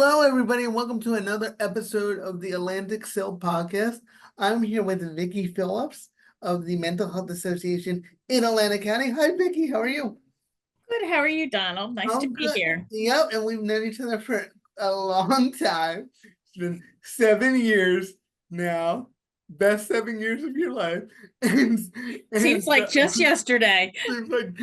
Hello, everybody, and welcome to another episode of the Atlantic CIL podcast. I'm here with Vicki Phillips of the Mental Health Association in Atlantic County. Hi, Vicki. How are you? Good. How are you, Donald? Nice to I'm be good. here. Yep, and we've known each other for a long time. It's been 7 years now. Best 7 years of your life. And, Seems and like just yesterday. seems like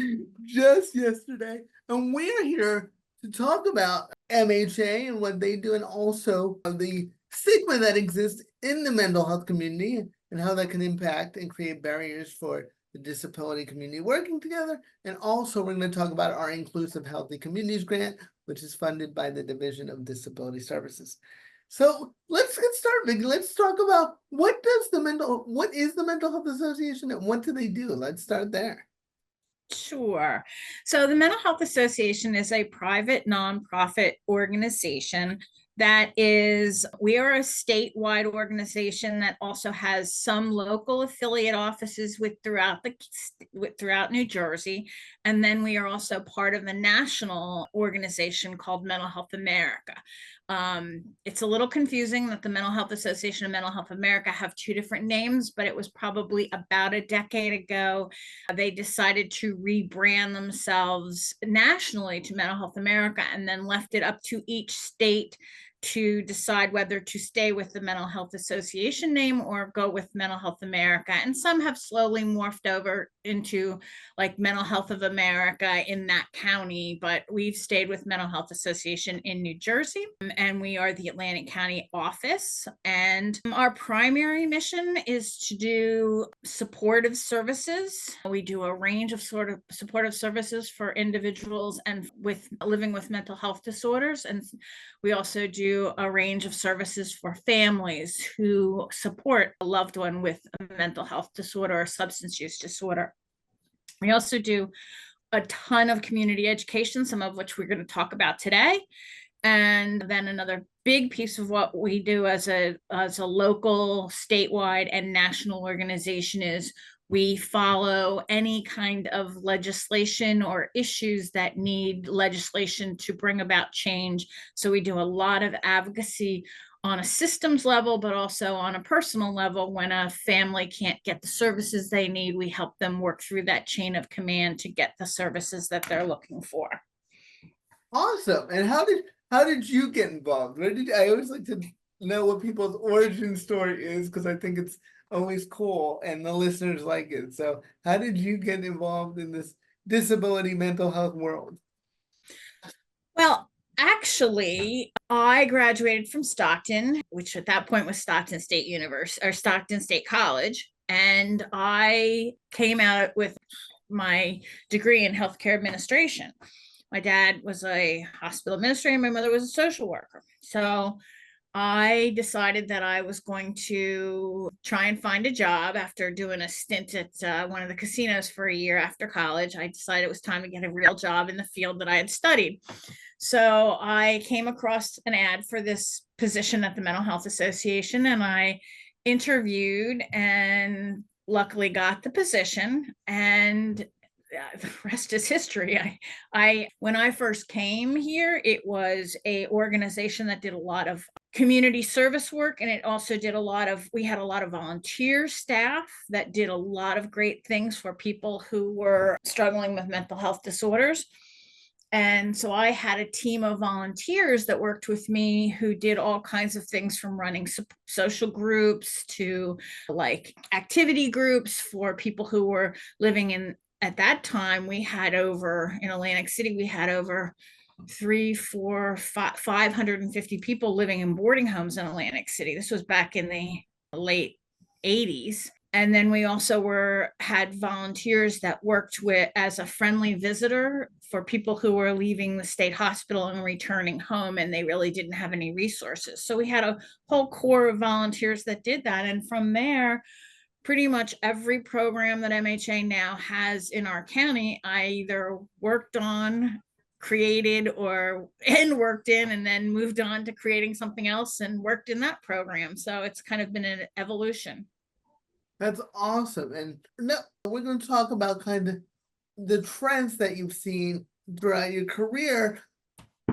just yesterday. And we're here to talk about MHA and what they do, and also the stigma that exists in the mental health community and how that can impact and create barriers for the disability community working together. And also, we're going to talk about our Inclusive Healthy Communities grant, which is funded by the Division of Disability Services. So let's get started. Let's talk about what is the Mental Health Association and what do they do? Let's start there. Sure. So the Mental Health Association is a private nonprofit organization we are a statewide organization that also has some local affiliate offices throughout New Jersey. And then we are also part of the national organization called Mental Health America. It's a little confusing that the Mental Health Association and Mental Health America have two different names, but it was probably about a decade ago they decided to rebrand themselves nationally to Mental Health America and then left it up to each state to decide whether to stay with the Mental Health Association name or go with Mental Health America. And some have slowly morphed over into like Mental Health of America in that county, but we've stayed with Mental Health Association in New Jersey, and we are the Atlantic County office. And our primary mission is to do supportive services. We do a range of sort of supportive services for individuals and with living with mental health disorders. And we also do a range of services for families who support a loved one with a mental health disorder or substance use disorder. We also do a ton of community education, some of which we're going to talk about today. And then another big piece of what we do as a local, statewide, and national organization is we follow any kind of legislation or issues that need legislation to bring about change. So we do a lot of advocacy on a systems level, but also on a personal level. When a family can't get the services they need, we help them work through that chain of command to get the services that they're looking for. Awesome. And how did you get involved? I always like to know what people's origin story is because I think it's always cool and the listeners like it. So how did you get involved in this disability mental health world? Well, actually, I graduated from Stockton, which at that point was Stockton State University or Stockton State College. And I came out with my degree in healthcare administration. My dad was a hospital administrator. My mother was a social worker. So I decided that I was going to try and find a job after doing a stint at one of the casinos for a year after college. I decided it was time to get a real job in the field that I had studied. So I came across an ad for this position at the Mental Health Association, and I interviewed and luckily got the position. And the rest is history. I when I first came here, it was a organization that did a lot of community service work, and it also did we had a lot of volunteer staff that did a lot of great things for people who were struggling with mental health disorders. And so I had a team of volunteers that worked with me who did all kinds of things from running social groups to like activity groups for people who were living in, at that time, we had over in Atlantic City, we had over 550 people living in boarding homes in Atlantic City. This was back in the late 80s. And then we also had volunteers that worked with as a friendly visitor for people who were leaving the state hospital and returning home, and they really didn't have any resources. So we had a whole core of volunteers that did that. And from there, pretty much every program that MHA now has in our county, I either worked on, created, and worked in, and then moved on to creating something else and worked in that program. So it's kind of been an evolution. That's awesome. And now we're going to talk about kind of the trends that you've seen throughout your career.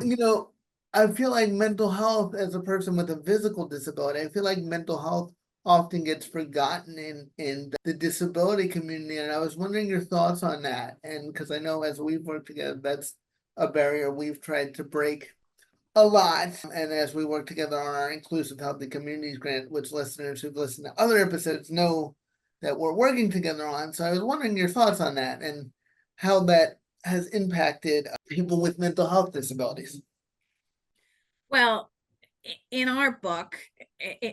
You know, I feel like mental health as a person with a physical disability, I feel like mental health often gets forgotten in the disability community. And I was wondering your thoughts on that. And because I know as we've worked together, that's a barrier we've tried to break a lot. And as we work together on our Inclusive Healthy Communities grant, which listeners who've listened to other episodes know that we're working together on. So I was wondering your thoughts on that and how that has impacted people with mental health disabilities. Well, in our book,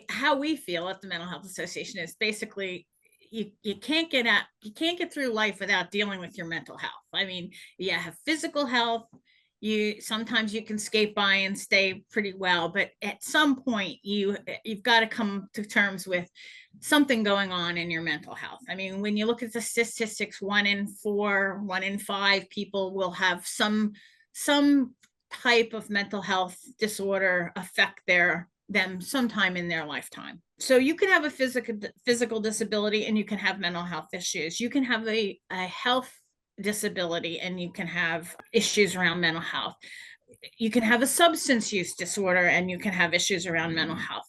how we feel at the Mental Health Association is basically you can't get through life without dealing with your mental health. I mean, you have physical health, you sometimes you can skate by and stay pretty well, but at some point you've got to come to terms with something going on in your mental health. I mean, when you look at the statistics, 1 in 4, 1 in 5 people will have some type of mental health disorder affect them sometime in their lifetime. So you can have a physical disability and you can have mental health issues. You can have a health disability and you can have issues around mental health. You can have a substance use disorder and you can have issues around mental health.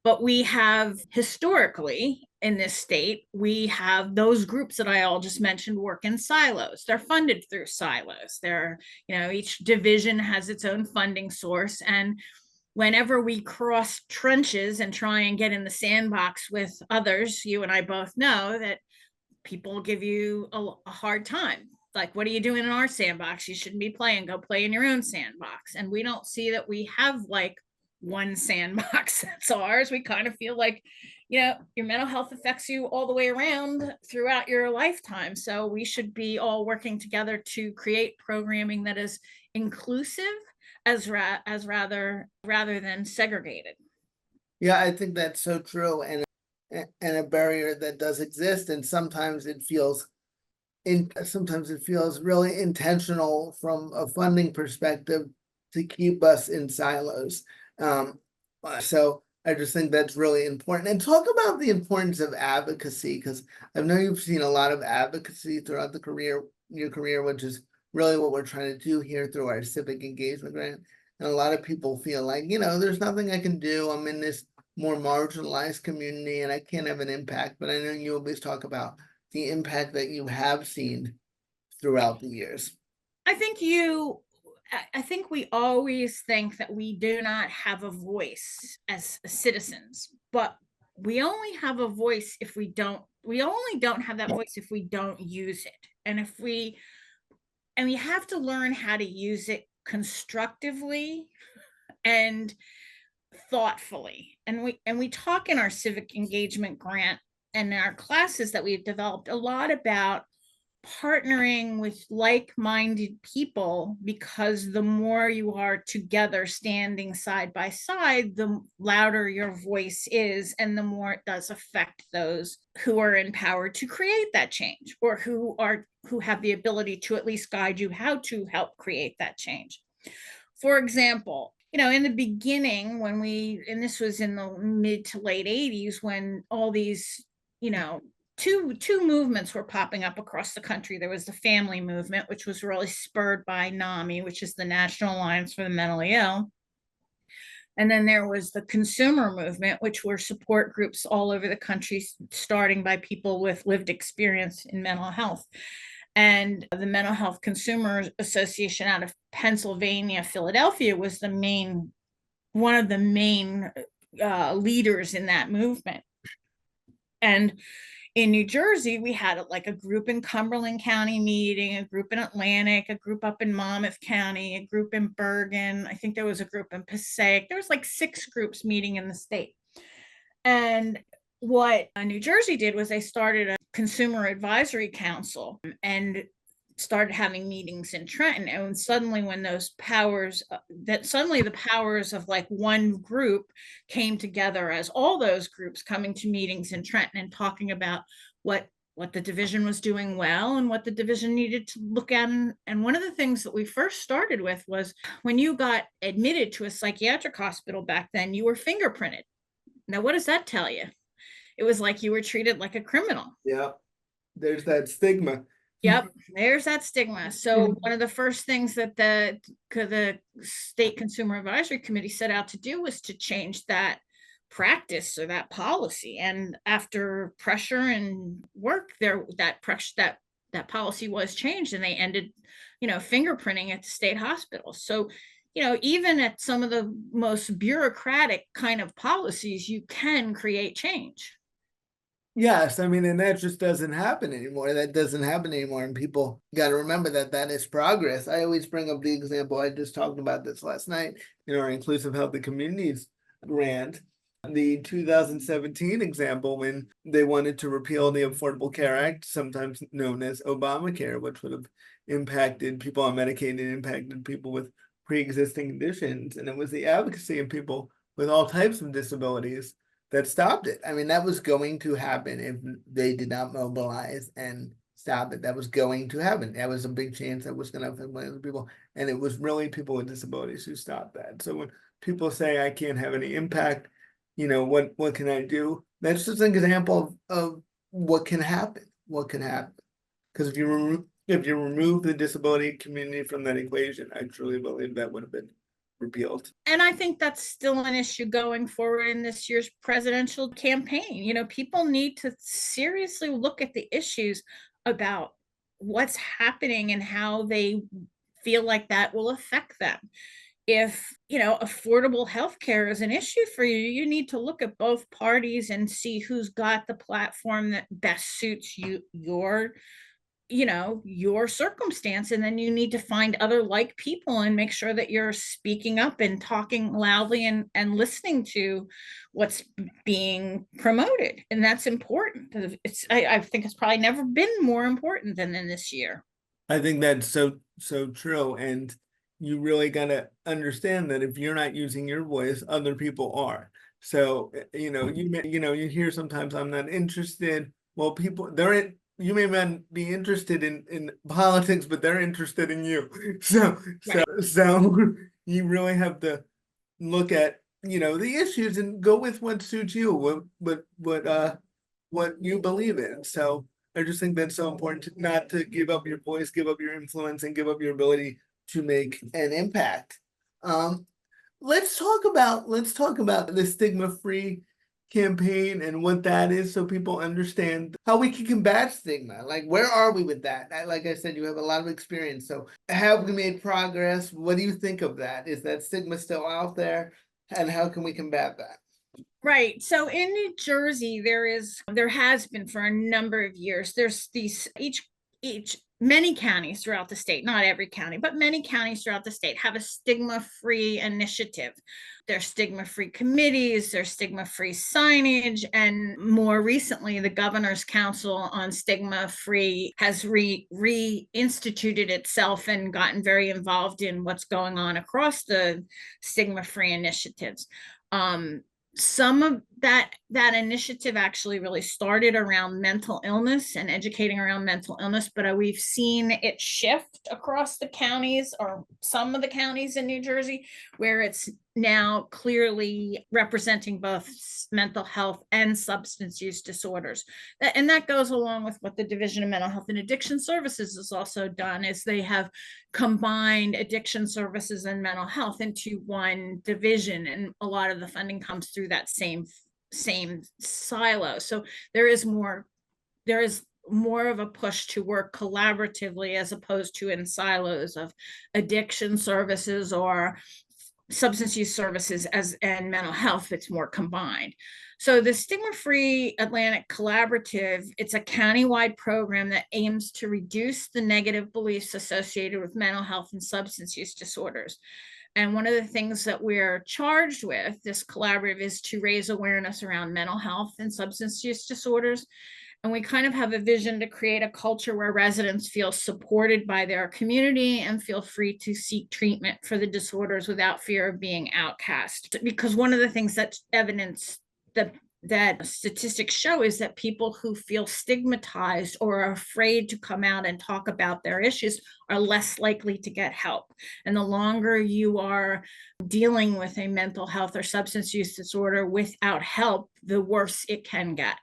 But we have historically in this state, we have those groups that I all just mentioned work in silos. They're funded through silos. Each division has its own funding source. And whenever we cross trenches and try and get in the sandbox with others, you and I both know that people give you a hard time. Like, what are you doing in our sandbox? You shouldn't be playing. Go play in your own sandbox. And we don't see that we have like one sandbox that's ours. We kind of feel like, your mental health affects you all the way around throughout your lifetime. So we should be all working together to create programming that is inclusive as rather than segregated. Yeah, I think that's so true, and a barrier that does exist, and sometimes it feels really intentional from a funding perspective to keep us in silos. So I just think that's really important. And talk about the importance of advocacy, because I know you've seen a lot of advocacy throughout your career, which is really what we're trying to do here through our civic engagement grant. And a lot of people feel like, there's nothing I can do. I'm in this more marginalized community and I can't have an impact. But I know you always talk about the impact that you have seen throughout the years. I think we always think that we do not have a voice as citizens, but we only have a voice if we only don't have that voice if we don't use it. And we have to learn how to use it constructively and thoughtfully. And we talk in our civic engagement grant and in our classes that we've developed a lot about partnering with like-minded people, because the more you are together standing side by side, the louder your voice is and the more it does affect those who are empowered to create that change, or who have the ability to at least guide you how to help create that change. For example, in the beginning, and this was in the mid to late 80s, when all these, two movements were popping up across the country. There was the family movement, which was really spurred by NAMI, which is the National Alliance for the Mentally Ill. And then there was the consumer movement, which were support groups all over the country, starting by people with lived experience in mental health. And the Mental Health Consumer Association out of Pennsylvania, Philadelphia, was one of the main leaders in that movement. And in New Jersey, we had like a group in Cumberland County meeting, a group in Atlantic, a group up in Monmouth County, a group in Bergen. I think there was a group in Passaic. There was like 6 groups meeting in the state. And what New Jersey did was they started a consumer advisory council and started having meetings in Trenton. And suddenly the powers of like one group came together as all those groups coming to meetings in Trenton and talking about what the division was doing well and what the division needed to look at. And one of the things that we first started with was, when you got admitted to a psychiatric hospital back then, you were fingerprinted. Now, what does that tell you? It was like you were treated like a criminal. Yeah, there's that stigma. Yep, there's that stigma. So one of the first things that the State Consumer Advisory Committee set out to do was to change that practice or that policy. And after pressure and work, there that pressure that policy was changed, and they ended, fingerprinting at the state hospitals. So, even at some of the most bureaucratic kind of policies, you can create change. Yes, I mean, and that just doesn't happen anymore. That doesn't happen anymore. And people got to remember that that is progress. I always bring up the example, I just talked about this last night in our Inclusive Healthy Communities grant, the 2017 example when they wanted to repeal the Affordable Care Act, sometimes known as Obamacare, which would have impacted people on Medicaid and impacted people with pre-existing conditions. And it was the advocacy of people with all types of disabilities that stopped it. I mean, that was going to happen if they did not mobilize and stop it. That was going to happen. That was a big chance that was going to affect millions of people. And it was really people with disabilities who stopped that. So when people say I can't have any impact, what can I do? That's just an example of what can happen. What can happen. Because if you remove the disability community from that equation, I truly believe that would have been repealed. And I think that's still an issue going forward in this year's presidential campaign. People need to seriously look at the issues about what's happening and how they feel like that will affect them. If, affordable health care is an issue for you, you need to look at both parties and see who's got the platform that best suits your circumstance, and then you need to find other like people and make sure that you're speaking up and talking loudly and listening to what's being promoted. And that's important. I think it's probably never been more important than in this year. I think that's so true. And you really gotta understand that if you're not using your voice, other people are. So, you hear sometimes I'm not interested. Well, you may not be interested in politics, but they're interested in you. Right. So you really have to look at, the issues and go with what suits you, what you believe in. So I just think that's so important not to give up your voice, give up your influence, and give up your ability to make an impact. Um, let's talk about the stigma-free campaign and what that is, so people understand how we can combat stigma. Like, where are we with that? Like I said, you have a lot of experience. So, have we made progress? What do you think of that? Is that stigma still out there, and how can we combat that? Right. So in New Jersey, there has been for a number of years, there's these each many counties throughout the state, not every county, but many counties throughout the state have a stigma-free initiative. There's stigma-free committees, there's stigma-free signage, and more recently, the Governor's Council on Stigma-Free has reinstituted itself and gotten very involved in what's going on across the stigma-free initiatives. Some of that initiative actually really started around mental illness and educating around mental illness, but we've seen it shift across the counties, or some of the counties in New Jersey, where it's now clearly representing both mental health and substance use disorders. And that goes along with what the Division of Mental Health and Addiction Services has also done, is they have combined addiction services and mental health into one division, and a lot of the funding comes through that same silo. So there is more of a push to work collaboratively as opposed to in silos of addiction services or substance use services and mental health. It's more combined. So the Stigma Free Atlantic Collaborative, it's a countywide program that aims to reduce the negative beliefs associated with mental health and substance use disorders. And one of the things that we're charged with, this collaborative, is to raise awareness around mental health and substance use disorders. And we kind of have a vision to create a culture where residents feel supported by their community and feel free to seek treatment for the disorders without fear of being outcast. Because one of the things that's evidence that statistics show is that people who feel stigmatized or are afraid to come out and talk about their issues are less likely to get help. And the longer you are dealing with a mental health or substance use disorder without help, the worse it can get.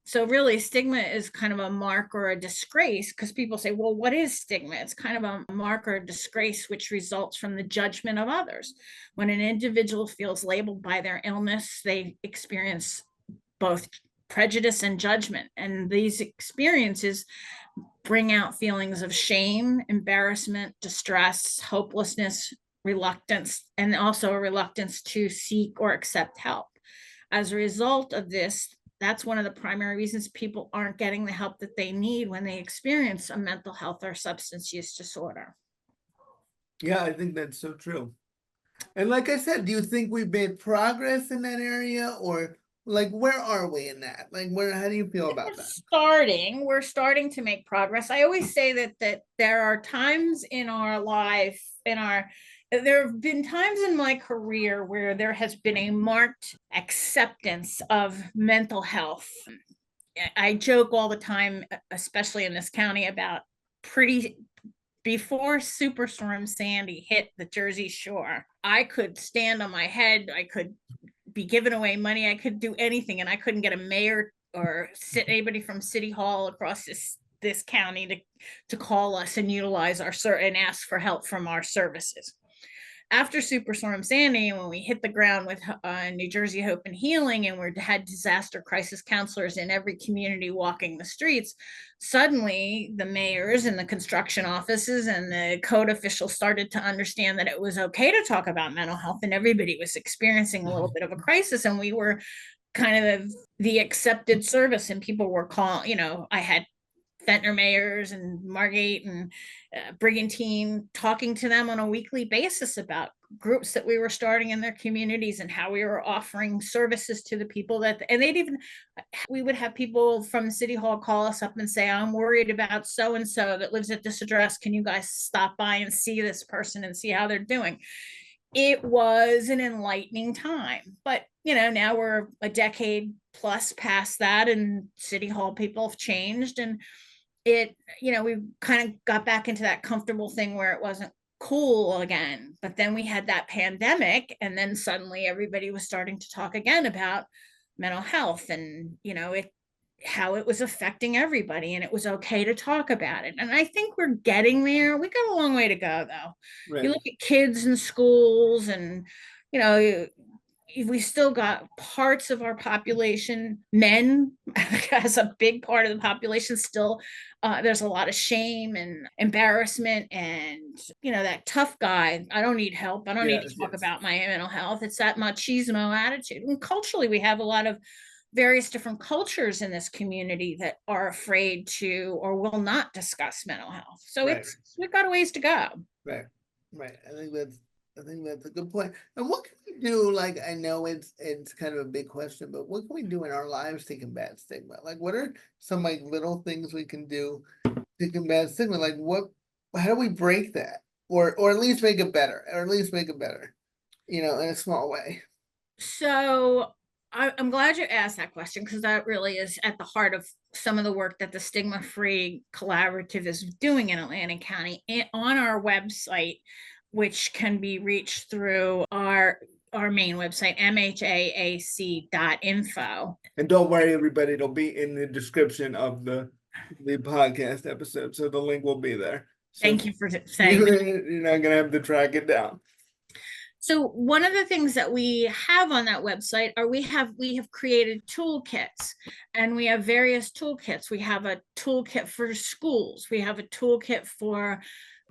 So really stigma is kind of a mark or a disgrace, because people say, well, what is stigma? It's kind of a mark or a disgrace which results from the judgment of others. When an individual feels labeled by their illness, they experience both prejudice and judgment. And these experiences bring out feelings of shame, embarrassment, distress, hopelessness, reluctance, and also a reluctance to seek or accept help. As a result of this, that's one of the primary reasons people aren't getting the help that they need when they experience a mental health or substance use disorder. Yeah, I think that's so true. And like I said, do you think we've made progress in that area, or like where are we in that? Like where, how do you feel about that? We're starting to make progress. I always say that there are times in our life, there have been times in my career where there has been a marked acceptance of mental health. I joke all the time, especially in this county, about pretty before Superstorm Sandy hit the Jersey Shore. I could stand on my head, I could be giving away money, I could do anything, and I couldn't get a mayor or anybody from City Hall across this county to call us and utilize our and ask for help from our services. After Superstorm Sandy, when we hit the ground with New Jersey Hope and Healing, and we had disaster crisis counselors in every community walking the streets, suddenly the mayors and the construction offices and the code officials started to understand that it was okay to talk about mental health, and everybody was experiencing a little bit of a crisis, and we were kind of the accepted service, and people were calling, I had Ventnor mayors and Margate and Brigantine talking to them on a weekly basis about groups that we were starting in their communities and how we were offering services to the people and we would have people from City Hall call us up and say, I'm worried about so-and-so that lives at this address. Can you guys stop by and see this person and see how they're doing? It was an enlightening time, but now we're a decade plus past that, and City Hall people have changed, and we kind of got back into that comfortable thing where it wasn't cool again. But then we had that pandemic, and then suddenly everybody was starting to talk again about mental health, and how it was affecting everybody, and it was okay to talk about it. And I think we're getting there. We got a long way to go, though. Right. You look at kids in schools, and we still got parts of our population, men as a big part of the population still, there's a lot of shame and embarrassment, and that tough guy, I don't need help, I don't need to talk about my mental health. It's that machismo attitude. And culturally, we have a lot of various different cultures in this community that are afraid to or will not discuss mental health. So we've got a ways to go. Right. I think that's a good point. And what can we do? Like, I know it's kind of a big question, but what can we do in our lives to combat stigma? Like, what are some like little things we can do to combat stigma? Like, how do we break that, or at least make it better, in a small way? So I'm glad you asked that question, because that really is at the heart of some of the work that the Stigma Free Collaborative is doing in Atlantic County. On our website, which can be reached through our main website, mhaac.info. And don't worry, everybody, it'll be in the description of the podcast episode, so the link will be there. So thank you for saying that. You're not gonna have to track it down. So one of the things that we have on that website are we have created toolkits, and we have various toolkits. We have a toolkit for schools. We have a toolkit for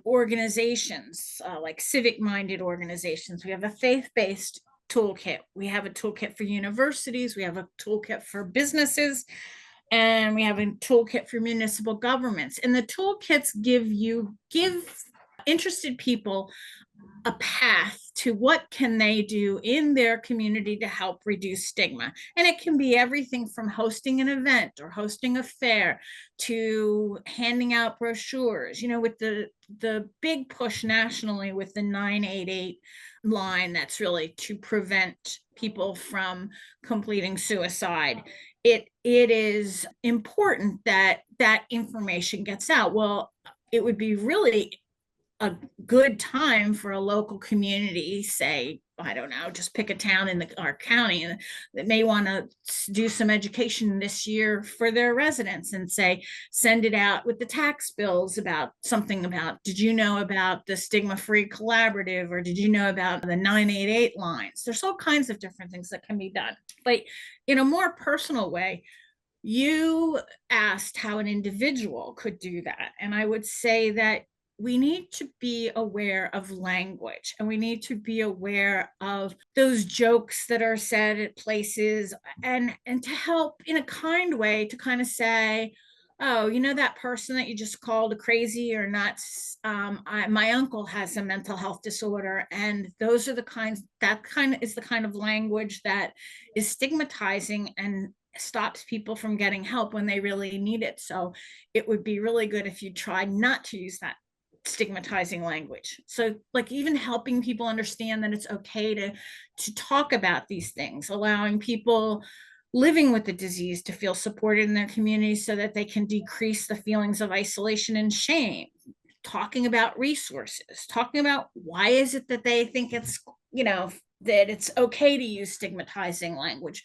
organizations, like civic-minded organizations. We have a faith-based toolkit. We have a toolkit for universities. We have a toolkit for businesses, and we have a toolkit for municipal governments. And the toolkits give interested people a path to what can they do in their community to help reduce stigma. And it can be everything from hosting an event or hosting a fair to handing out brochures, with the big push nationally with the 988 line, that's really to prevent people from completing suicide. It is important that information gets out. Well, it would be really a good time for a local community, say, I don't know, just pick a town in our county that may want to do some education this year for their residents, and say, send it out with the tax bills about something about, did you know about the Stigma Free Collaborative, or did you know about the 988 lines? There's all kinds of different things that can be done. But in a more personal way, you asked how an individual could do that. And I would say that we need to be aware of language, and we need to be aware of those jokes that are said at places, and to help in a kind way to kind of say, oh, you know, that person that you just called crazy or nuts, my uncle has a mental health disorder. And those are the kinds, that kind of is the kind of language that is stigmatizing and stops people from getting help when they really need it. So it would be really good if you tried not to use that stigmatizing language. So like even helping people understand that it's okay to talk about these things, allowing people living with the disease to feel supported in their community so that they can decrease the feelings of isolation and shame, talking about resources, talking about why is it that they think it's, you know, that it's okay to use stigmatizing language.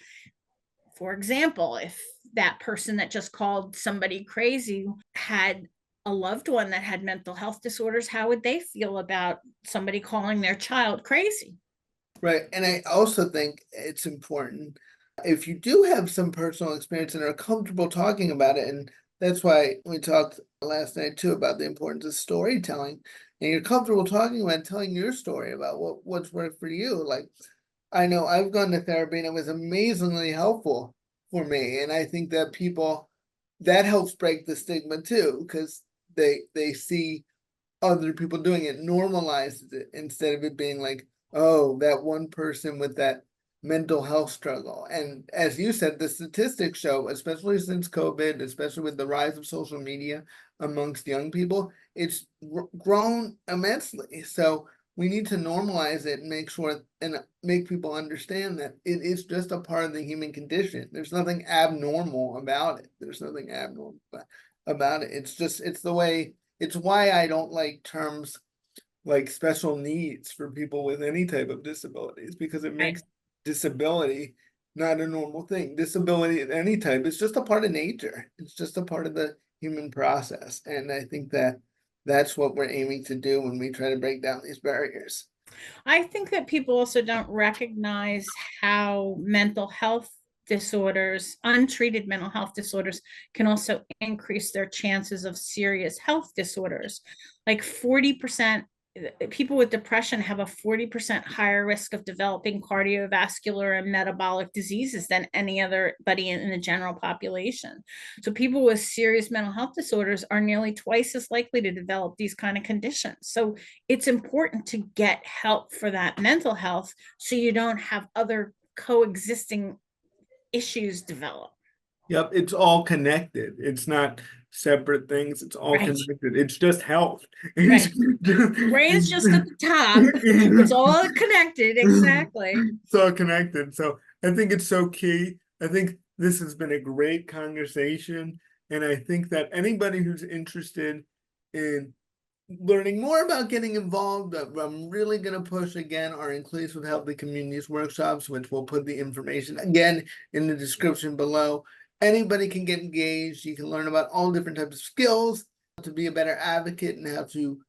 For example, if that person that just called somebody crazy had a loved one that had mental health disorders, how would they feel about somebody calling their child crazy? Right. And I also think it's important if you do have some personal experience and are comfortable talking about it. And that's why we talked last night too about the importance of storytelling. And you're comfortable talking about telling your story about what's worked for you. Like, I know I've gone to therapy and it was amazingly helpful for me. And I think that people, that helps break the stigma too, because they see other people doing it, normalizes it instead of it being like, oh, that one person with that mental health struggle. And as you said, the statistics show, especially since COVID, especially with the rise of social media amongst young people, it's grown immensely. So we need to normalize it and make sure and make people understand that it is just a part of the human condition. There's nothing abnormal about it. There's nothing abnormal about it. It's just, it's the way, it's why I don't like terms like special needs for people with any type of disabilities, because it makes disability not a normal thing. Disability of any type is just a part of nature. It's just a part of the human process. And I think that that's what we're aiming to do when we try to break down these barriers. I think that people also don't recognize how mental health disorders, untreated mental health disorders, can also increase their chances of serious health disorders. Like 40%, people with depression have a 40% higher risk of developing cardiovascular and metabolic diseases than any other buddy in the general population. So people with serious mental health disorders are nearly twice as likely to develop these kind of conditions. So it's important to get help for that mental health so you don't have other coexisting issues develop. Yep, it's all connected. It's not separate things. It's all Right, connected. It's just health. right. Brain's just at the top. It's all connected, exactly. It's all connected. So I think it's so key. I think this has been a great conversation. And I think that anybody who's interested in learning more about getting involved, I'm really going to push again our Inclusive Healthy Communities workshops, which we'll put the information again in the description below. Anybody can get engaged. You can learn about all different types of skills to be a better advocate and how to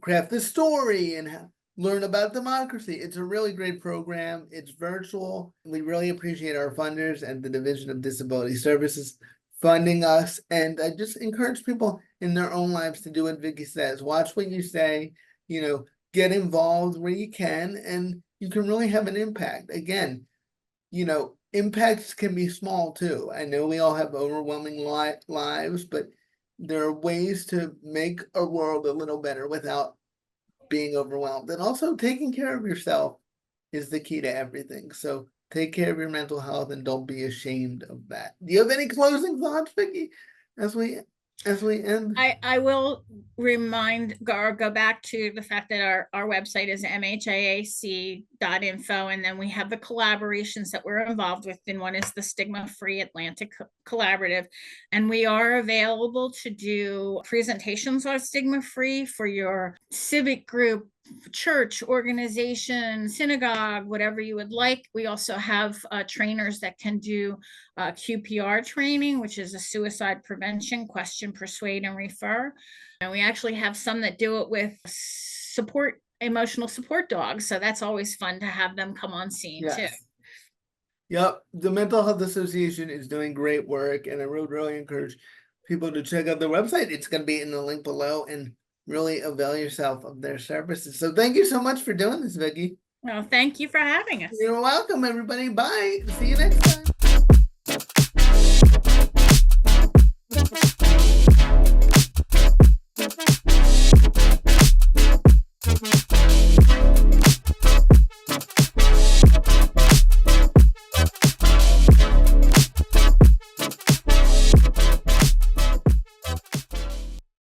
craft the story and learn about democracy. It's a really great program. It's virtual. We really appreciate our funders and the Division of Disability Services funding us. And I just encourage people in their own lives to do what Vicki says. Watch what you say, get involved where you can, and you can really have an impact. Again, impacts can be small too. I know we all have overwhelming lives, but there are ways to make a world a little better without being overwhelmed. And also taking care of yourself is the key to everything. So take care of your mental health and don't be ashamed of that. Do you have any closing thoughts, Vicki? As we as we end. I will remind or go back to the fact that our website is mhaac.info, and then we have the collaborations that we're involved with, and one is the Stigma Free Atlantic Collaborative, and we are available to do presentations on stigma free for your civic group, church, organization, synagogue, whatever you would like. We also have trainers that can do QPR training, which is a suicide prevention, question, persuade, and refer. And we actually have some that do it with emotional support dogs. So that's always fun to have them come on scene too. Yep, the Mental Health Association is doing great work, and I would really encourage people to check out their website. It's going to be in the link below, and really avail yourself of their services. So thank you so much for doing this, Vicki. Well, thank you for having us. You're welcome, everybody. Bye. See you next time.